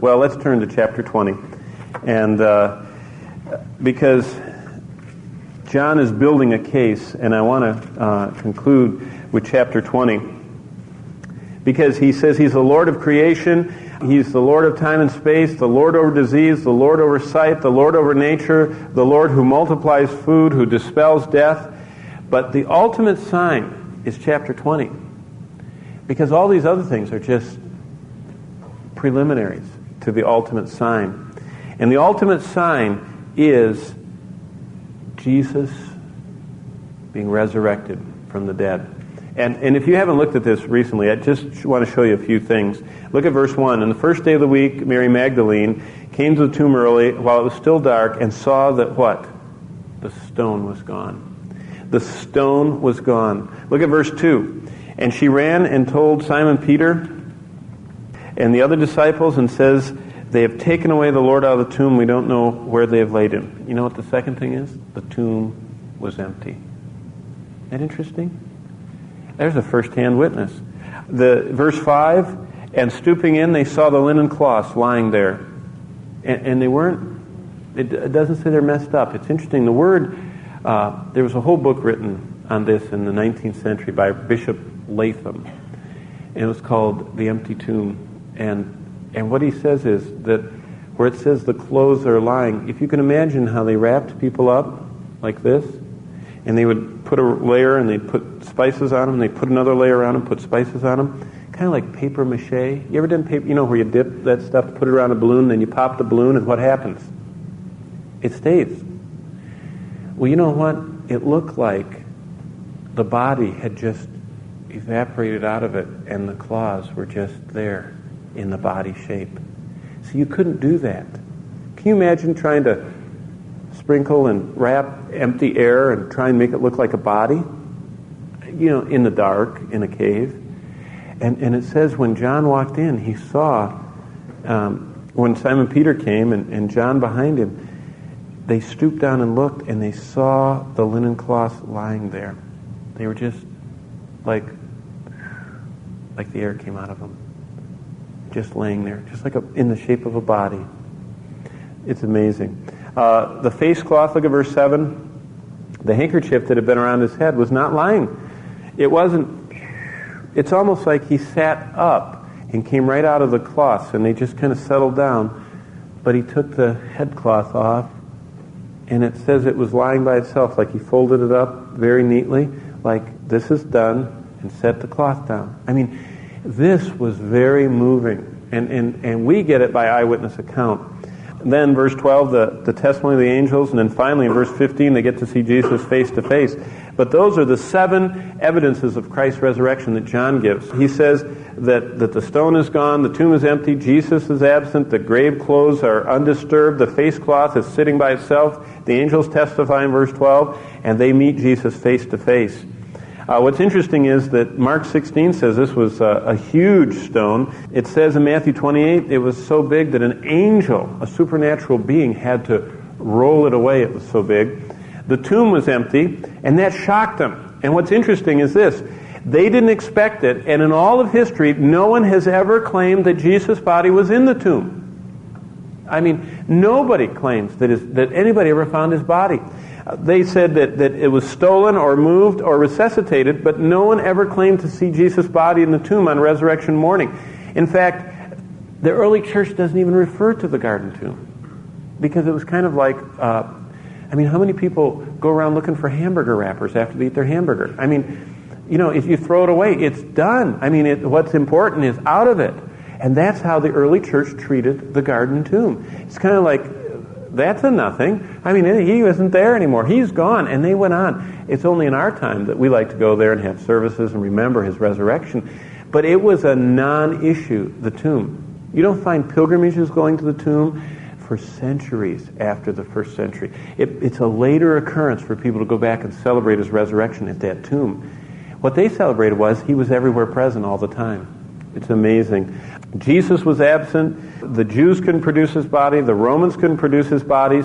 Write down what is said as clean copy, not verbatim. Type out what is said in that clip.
Well, let's turn to chapter 20. And because John is building a case, and I want to conclude with chapter 20. Because he says he's the Lord of creation, he's the Lord of time and space, the Lord over disease, the Lord over sight, the Lord over nature, the Lord who multiplies food, who dispels death. But the ultimate sign is chapter 20. Because all these other things are just preliminaries to the ultimate sign. And the ultimate sign is Jesus being resurrected from the dead. And if you haven't looked at this recently, I just want to show you a few things. Look at verse 1. On the first day of the week, Mary Magdalene came to the tomb early while it was still dark and saw that what? The stone was gone. The stone was gone. Look at verse 2. And she ran and told Simon Peter and the other disciples and says, they have taken away the Lord out of the tomb. We don't know where they have laid him. You know what the second thing is? The tomb was empty. Isn't that interesting? There's a first-hand witness. Verse 5, and stooping in, they saw the linen cloths lying there. And they weren't, it doesn't say they're messed up. It's interesting. The word, there was a whole book written on this in the 19th century by Bishop Latham. And it was called The Empty Tomb. And what he says is that where it says the clothes are lying, if you can imagine how they wrapped people up like this, and they would put a layer and they'd put spices on them, and they'd put another layer around them, put spices on them, kind of like paper mache. You ever done paper, where you dip that stuff, put it around a balloon, then you pop the balloon, and what happens? It stays. Well, you know what? It looked like the body had just evaporated out of it, and the claws were just there in the body shape. So you couldn't do that. Can you imagine trying to sprinkle and wrap empty air and try and make it look like a body? In the dark, in a cave. And it says when John walked in, he saw, when Simon Peter came and John behind him, they stooped down and looked, and they saw the linen cloths lying there. They were just like the air came out of them. Just laying there, just like in the shape of a body. It's amazing. The face cloth, look at verse 7. The handkerchief that had been around his head was not lying. It wasn't, it's almost like he sat up and came right out of the cloths, and they just kind of settled down. But he took the headcloth off, and it says it was lying by itself, like he folded it up very neatly, like this is done, and set the cloth down. I mean, this was very moving, and we get it by eyewitness account. And then verse 12, the testimony of the angels, and then finally in verse 15 they get to see Jesus face to face. But those are the 7 evidences of Christ's resurrection that John gives. He says that the stone is gone, the tomb is empty, Jesus is absent, the grave clothes are undisturbed, the face cloth is sitting by itself, the angels testify in verse 12, and they meet Jesus face to face. What's interesting is that Mark 16 says this was a huge stone. It says in Matthew 28 it was so big that an angel, a supernatural being, had to roll it away. It was so big. The tomb was empty, and that shocked them. And what's interesting is this. They didn't expect it, and in all of history, no one has ever claimed that Jesus' body was in the tomb. I mean, nobody claims that anybody ever found his body. They said that it was stolen or moved or resuscitated, but no one ever claimed to see Jesus' body in the tomb on resurrection morning. In fact, the early church doesn't even refer to the garden tomb, because it was kind of like, how many people go around looking for hamburger wrappers after they eat their hamburger? I mean, if you throw it away, it's done. I mean, what's important is out of it. And that's how the early church treated the garden tomb. It's kind of like, that's a nothing. I mean, he isn't there anymore. He's gone. And they went on. It's only in our time that we like to go there and have services and remember his resurrection. But it was a non-issue, the tomb. You don't find pilgrimages going to the tomb for centuries after the first century. It's a later occurrence for people to go back and celebrate his resurrection at that tomb. What they celebrated was he was everywhere present all the time. It's amazing. Jesus was absent. The Jews couldn't produce his body. The Romans couldn't produce his body.